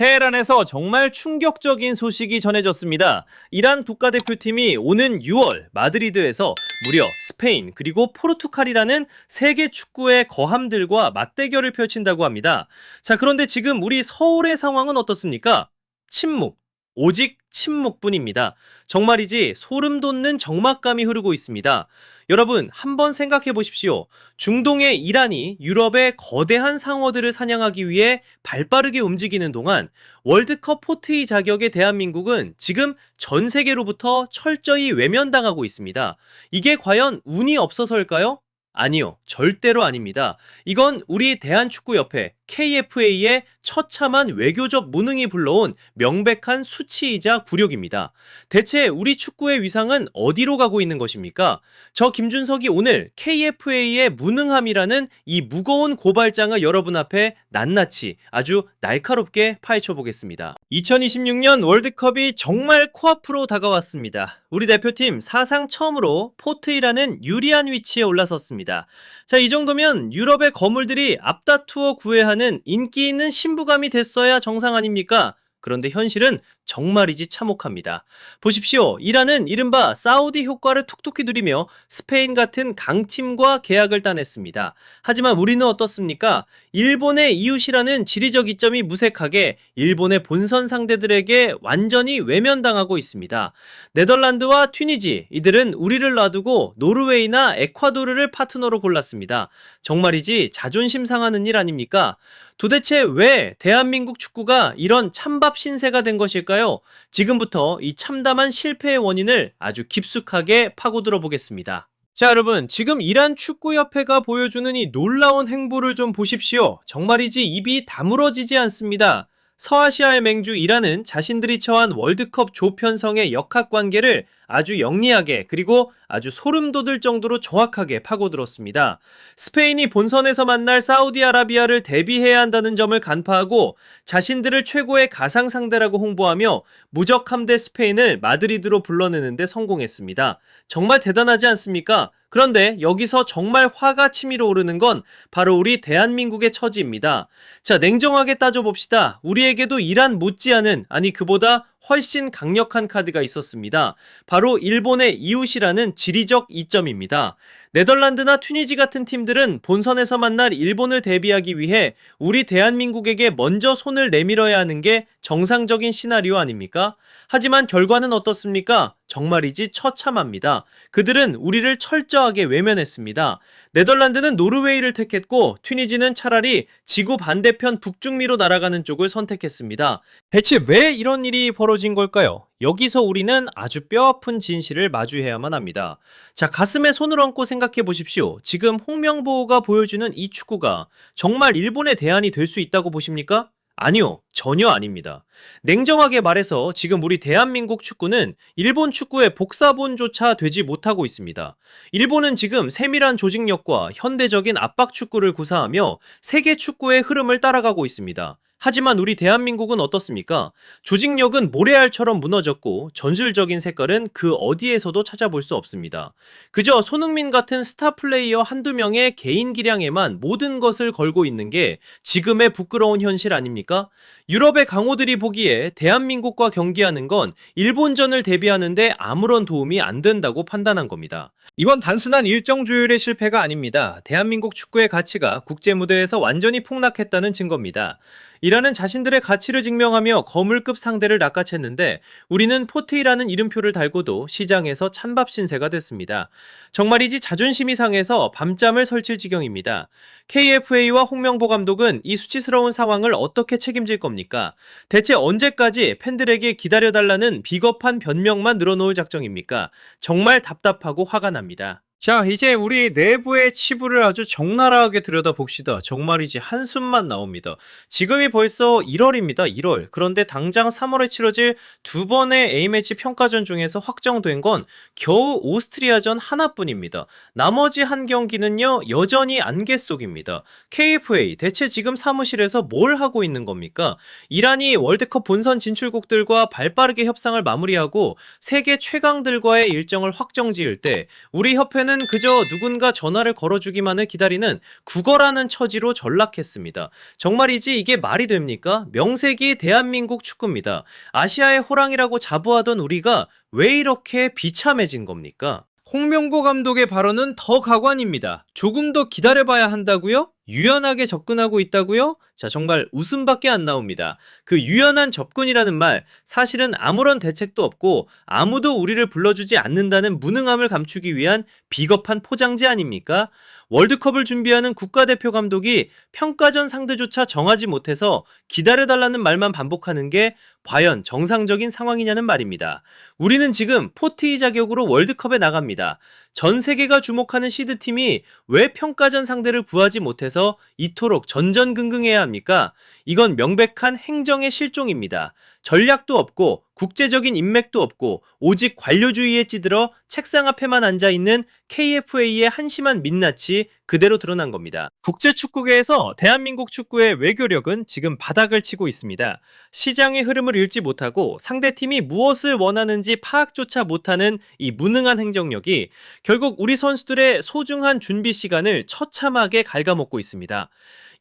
테헤란에서 정말 충격적인 소식이 전해졌습니다. 이란 국가대표팀이 오는 6월 마드리드에서 무려 스페인 그리고 포르투갈이라는 세계 축구의 거함들과 맞대결을 펼친다고 합니다. 자, 그런데 지금 우리 서울의 상황은 어떻습니까? 침묵. 오직 침묵뿐입니다. 정말이지 소름 돋는 적막감이 흐르고 있습니다. 여러분, 한번 생각해 보십시오. 중동의 이란이 유럽의 거대한 상어들을 사냥하기 위해 발빠르게 움직이는 동안 월드컵 포트의 자격의 대한민국은 지금 전 세계로부터 철저히 외면당하고 있습니다. 이게 과연 운이 없어서일까요? 아니요, 절대로 아닙니다. 이건 우리 대한축구협회 KFA의 처참한 외교적 무능이 불러온 명백한 수치이자 굴욕입니다. 대체 우리 축구의 위상은 어디로 가고 있는 것입니까? 저 김준석이 오늘 KFA의 무능함이라는 이 무거운 고발장을 여러분 앞에 낱낱이 아주 날카롭게 파헤쳐 보겠습니다. 2026년 월드컵이 정말 코앞으로 다가왔습니다. 우리 대표팀 사상 처음으로 포트이라는 유리한 위치에 올라섰습니다. 자, 이 정도면 유럽의 거물들이 앞다투어 구애하는 인기 있는 신부감이 됐어야 정상 아닙니까? 그런데 현실은 정말이지 참혹합니다. 보십시오. 이란은 이른바 사우디 효과를 톡톡히 누리며 스페인 같은 강팀과 계약을 따냈습니다. 하지만 우리는 어떻습니까? 일본의 이웃이라는 지리적 이점이 무색하게 일본의 본선 상대들에게 완전히 외면당하고 있습니다. 네덜란드와 튀니지, 이들은 우리를 놔두고 노르웨이나 에콰도르를 파트너로 골랐습니다. 정말이지 자존심 상하는 일 아닙니까? 도대체 왜 대한민국 축구가 이런 찬밥 신세가 된 것일까요? 지금부터 이 참담한 실패의 원인을 아주 깊숙하게 파고들어 보겠습니다. 자, 여러분, 지금 이란 축구협회가 보여주는 이 놀라운 행보를 좀 보십시오. 정말이지 입이 다물어지지 않습니다. 서아시아의 맹주 이란은 자신들이 처한 월드컵 조편성의 역학관계를 아주 영리하게 그리고 아주 소름 돋을 정도로 정확하게 파고들었습니다. 스페인이 본선에서 만날 사우디아라비아를 대비해야 한다는 점을 간파하고 자신들을 최고의 가상 상대라고 홍보하며 무적함대 스페인을 마드리드로 불러내는데 성공했습니다. 정말 대단하지 않습니까? 그런데 여기서 정말 화가 치밀어 오르는 건 바로 우리 대한민국의 처지입니다. 자, 냉정하게 따져봅시다. 우리에게도 이란 못지않은, 아니 그보다 훨씬 강력한 카드가 있었습니다. 바로 일본의 이웃이라는 지리적 이점입니다. 네덜란드나 튀니지 같은 팀들은 본선에서 만날 일본을 대비하기 위해 우리 대한민국에게 먼저 손을 내밀어야 하는 게 정상적인 시나리오 아닙니까? 하지만 결과는 어떻습니까? 정말이지 처참합니다. 그들은 우리를 철저하게 외면했습니다. 네덜란드는 노르웨이를 택했고 튀니지는 차라리 지구 반대편 북중미로 날아가는 쪽을 선택했습니다. 대체 왜 이런 일이 벌어진 걸까요? 여기서 우리는 아주 뼈아픈 진실을 마주해야만 합니다. 자, 가슴에 손을 얹고 생각해 보십시오. 지금 홍명보가 보여주는 이 축구가 정말 일본의 대안이 될 수 있다고 보십니까? 아니요, 전혀 아닙니다. 냉정하게 말해서 지금 우리 대한민국 축구는 일본 축구의 복사본조차 되지 못하고 있습니다. 일본은 지금 세밀한 조직력과 현대적인 압박 축구를 구사하며 세계 축구의 흐름을 따라가고 있습니다. 하지만 우리 대한민국은 어떻습니까? 조직력은 모래알처럼 무너졌고 전술적인 색깔은 그 어디에서도 찾아볼 수 없습니다. 그저 손흥민 같은 스타 플레이어 한두 명의 개인 기량에만 모든 것을 걸고 있는 게 지금의 부끄러운 현실 아닙니까? 유럽의 강호들이 보기에 대한민국과 경기하는 건 일본전을 대비하는데 아무런 도움이 안 된다고 판단한 겁니다. 이번 단순한 일정 조율의 실패가 아닙니다. 대한민국 축구의 가치가 국제 무대에서 완전히 폭락했다는 증거입니다. 이란은 자신들의 가치를 증명하며 거물급 상대를 낚아챘는데 우리는 포트이라는 이름표를 달고도 시장에서 찬밥 신세가 됐습니다. 정말이지 자존심이 상해서 밤잠을 설칠 지경입니다. KFA와 홍명보 감독은 이 수치스러운 상황을 어떻게 책임질 겁니까? 대체 언제까지 팬들에게 기다려달라는 비겁한 변명만 늘어놓을 작정입니까? 정말 답답하고 화가 납니다. 자, 이제 우리 내부의 치부를 아주 적나라하게 들여다봅시다. 정말이지 한숨만 나옵니다. 지금이 벌써 1월입니다. 1월. 그런데 당장 3월에 치러질 두 번의 A매치 평가전 중에서 확정된 건 겨우 오스트리아전 하나뿐입니다. 나머지 한 경기는요, 여전히 안개 속입니다. KFA, 대체 지금 사무실에서 뭘 하고 있는 겁니까? 이란이 월드컵 본선 진출국들과 발빠르게 협상을 마무리하고 세계 최강들과의 일정을 확정 지을 때 우리 협회는 우리는 그저 누군가 전화를 걸어주기만을 기다리는 국어라는 처지로 전락했습니다. 정말이지 이게 말이 됩니까? 명색이 대한민국 축구입니다. 아시아의 호랑이라고 자부하던 우리가 왜 이렇게 비참해진 겁니까? 홍명보 감독의 발언은 더 가관입니다. 조금 더 기다려봐야 한다고요? 유연하게 접근하고 있다고요? 자, 정말 웃음밖에 안 나옵니다. 그 유연한 접근이라는 말, 사실은 아무런 대책도 없고 아무도 우리를 불러주지 않는다는 무능함을 감추기 위한 비겁한 포장지 아닙니까? 월드컵을 준비하는 국가대표 감독이 평가전 상대조차 정하지 못해서 기다려달라는 말만 반복하는 게 과연 정상적인 상황이냐는 말입니다. 우리는 지금 포트이 자격으로 월드컵에 나갑니다. 전 세계가 주목하는 시드팀이 왜 평가전 상대를 구하지 못해서 이토록 전전긍긍해야 합니까? 이건 명백한 행정의 실종입니다. 전략도 없고 국제적인 인맥도 없고 오직 관료주의에 찌들어 책상 앞에만 앉아있는 KFA의 한심한 민낯이 그대로 드러난 겁니다. 국제축구계에서 대한민국 축구의 외교력은 지금 바닥을 치고 있습니다. 시장의 흐름을 읽지 못하고 상대팀이 무엇을 원하는지 파악조차 못하는 이 무능한 행정력이 결국 우리 선수들의 소중한 준비 시간을 처참하게 갉아먹고 있습니다.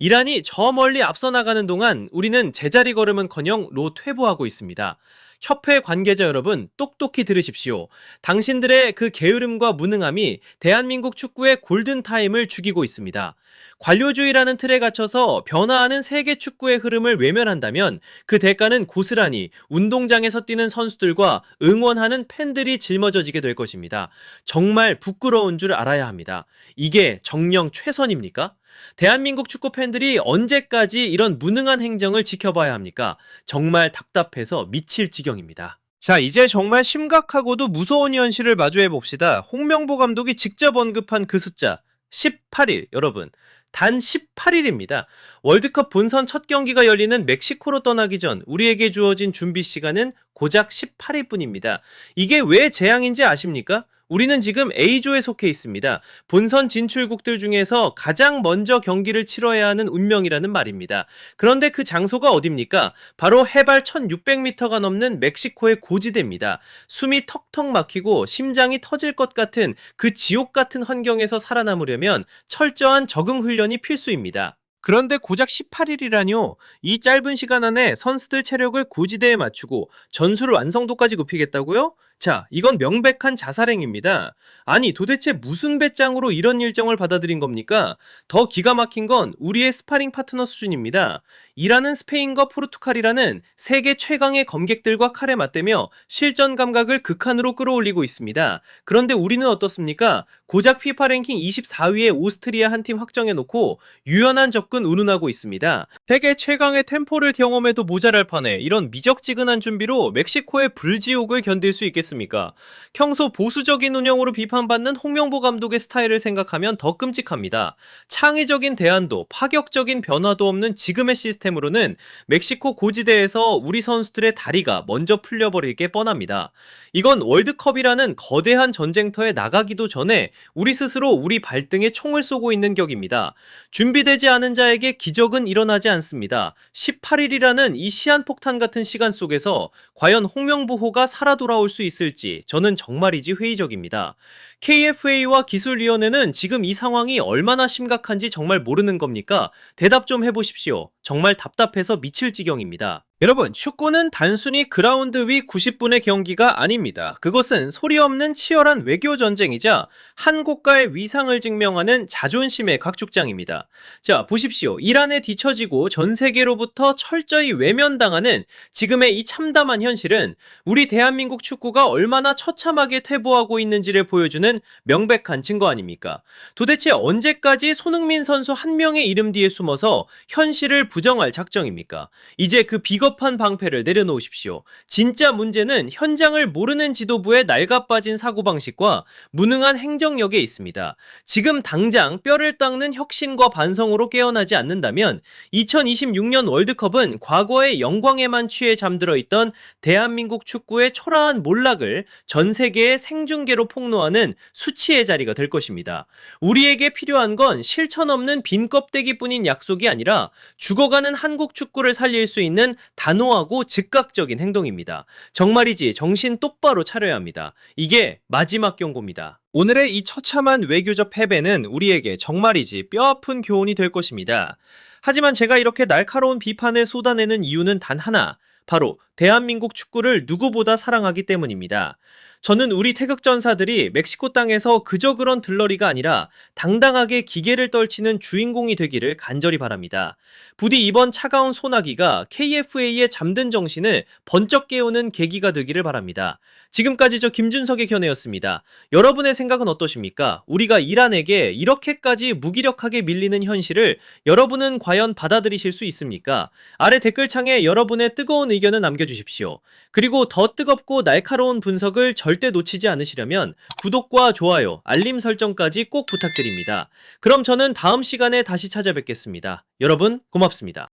이란이 저 멀리 앞서 나가는 동안 우리는 제자리 걸음은커녕 로퇴보하고 있습니다. 협회 관계자 여러분, 똑똑히 들으십시오. 당신들의 그 게으름과 무능함이 대한민국 축구의 골든타임을 죽이고 있습니다. 관료주의라는 틀에 갇혀서 변화하는 세계 축구의 흐름을 외면한다면 그 대가는 고스란히 운동장에서 뛰는 선수들과 응원하는 팬들이 짊어져지게 될 것입니다. 정말 부끄러운 줄 알아야 합니다. 이게 정령 최선입니까? 대한민국 축구 팬들이 언제까지 이런 무능한 행정을 지켜봐야 합니까? 정말 답답해서 미칠 지경입니다. 자, 이제 정말 심각하고도 무서운 현실을 마주해 봅시다. 홍명보 감독이 직접 언급한 그 숫자 18일, 여러분. 단 18일입니다. 월드컵 본선 첫 경기가 열리는 멕시코로 떠나기 전 우리에게 주어진 준비 시간은 고작 18일 뿐입니다. 이게 왜 재앙인지 아십니까? 우리는 지금 A조에 속해 있습니다. 본선 진출국들 중에서 가장 먼저 경기를 치러야 하는 운명이라는 말입니다. 그런데 그 장소가 어딥니까? 바로 해발 1600m가 넘는 멕시코의 고지대입니다. 숨이 턱턱 막히고 심장이 터질 것 같은 그 지옥 같은 환경에서 살아남으려면 철저한 적응 훈련이 필수입니다. 그런데 고작 18일이라뇨. 이 짧은 시간 안에 선수들 체력을 고지대에 맞추고 전술 완성도까지 높이겠다고요? 자, 이건 명백한 자살행위입니다. 아니, 도대체 무슨 배짱으로 이런 일정을 받아들인 겁니까? 더 기가 막힌 건 우리의 스파링 파트너 수준입니다. 이라는 스페인과 포르투갈이라는 세계 최강의 검객들과 칼에 맞대며 실전 감각을 극한으로 끌어올리고 있습니다. 그런데 우리는 어떻습니까? 고작 피파 랭킹 24위의 오스트리아 한 팀 확정해놓고 유연한 접근 운운하고 있습니다. 세계 최강의 템포를 경험해도 모자랄 판에 이런 미적지근한 준비로 멕시코의 불지옥을 견딜 수 있겠습니까? 평소 보수적인 운영으로 비판받는 홍명보 감독의 스타일을 생각하면 더 끔찍합니다. 창의적인 대안도 파격적인 변화도 없는 지금의 시스템으로는 멕시코 고지대에서 우리 선수들의 다리가 먼저 풀려버릴 게 뻔합니다. 이건 월드컵이라는 거대한 전쟁터에 나가기도 전에 우리 스스로 우리 발등에 총을 쏘고 있는 격입니다. 준비되지 않은 자에게 기적은 일어나지 않습니다. 18일이라는 이 시한폭탄 같은 시간 속에서 과연 홍명보호가 살아 돌아올 수 있을지 저는 정말이지 회의적입니다. KFA와 기술위원회는 지금 이 상황이 얼마나 심각한지 정말 모르는 겁니까? 대답 좀 해보십시오. 정말 답답해서 미칠 지경입니다. 여러분, 축구는 단순히 그라운드 위 90분의 경기가 아닙니다. 그것은 소리 없는 치열한 외교 전쟁이자 한 국가의 위상을 증명하는 자존심의 각축장입니다. 자, 보십시오. 이란에 뒤처지고 전 세계로부터 철저히 외면당하는 지금의 이 참담한 현실은 우리 대한민국 축구가 얼마나 처참하게 퇴보하고 있는지를 보여주는 명백한 증거 아닙니까? 도대체 언제까지 손흥민 선수 한 명의 이름 뒤에 숨어서 현실을 부정할 작정입니까? 이제 그 비겁한 방패를 내려놓으십시오. 진짜 문제는 현장을 모르는 지도부의 낡아빠진 사고방식과 무능한 행정력에 있습니다. 지금 당장 뼈를 닦는 혁신과 반성으로 깨어나지 않는다면 2026년 월드컵은 과거의 영광에만 취해 잠들어 있던 대한민국 축구의 초라한 몰락을 전 세계의 생중계로 폭로하는 수치의 자리가 될 것입니다. 우리에게 필요한 건 실천 없는 빈 껍데기뿐인 약속이 아니라 죽어가는 한국 축구를 살릴 수 있는 단호하고 즉각적인 행동입니다. 정말이지 정신 똑바로 차려야 합니다. 이게 마지막 경고입니다. 오늘의 이 처참한 외교적 패배는 우리에게 정말이지 뼈아픈 교훈이 될 것입니다. 하지만 제가 이렇게 날카로운 비판을 쏟아내는 이유는 단 하나, 바로 대한민국 축구를 누구보다 사랑하기 때문입니다. 저는 우리 태극전사들이 멕시코 땅에서 그저 그런 들러리가 아니라 당당하게 기계를 떨치는 주인공이 되기를 간절히 바랍니다. 부디 이번 차가운 소나기가 KFA의 잠든 정신을 번쩍 깨우는 계기가 되기를 바랍니다. 지금까지 저 김준석의 견해였습니다. 여러분의 생각은 어떠십니까? 우리가 이란에게 이렇게까지 무기력하게 밀리는 현실을 여러분은 과연 받아들이실 수 있습니까? 아래 댓글창에 여러분의 뜨거운 의견을 남겨주십시오. 그리고 더 뜨겁고 날카로운 분석을 절대 놓치지 않으시려면 구독과 좋아요, 알림 설정까지 꼭 부탁드립니다. 그럼 저는 다음 시간에 다시 찾아뵙겠습니다. 여러분 고맙습니다.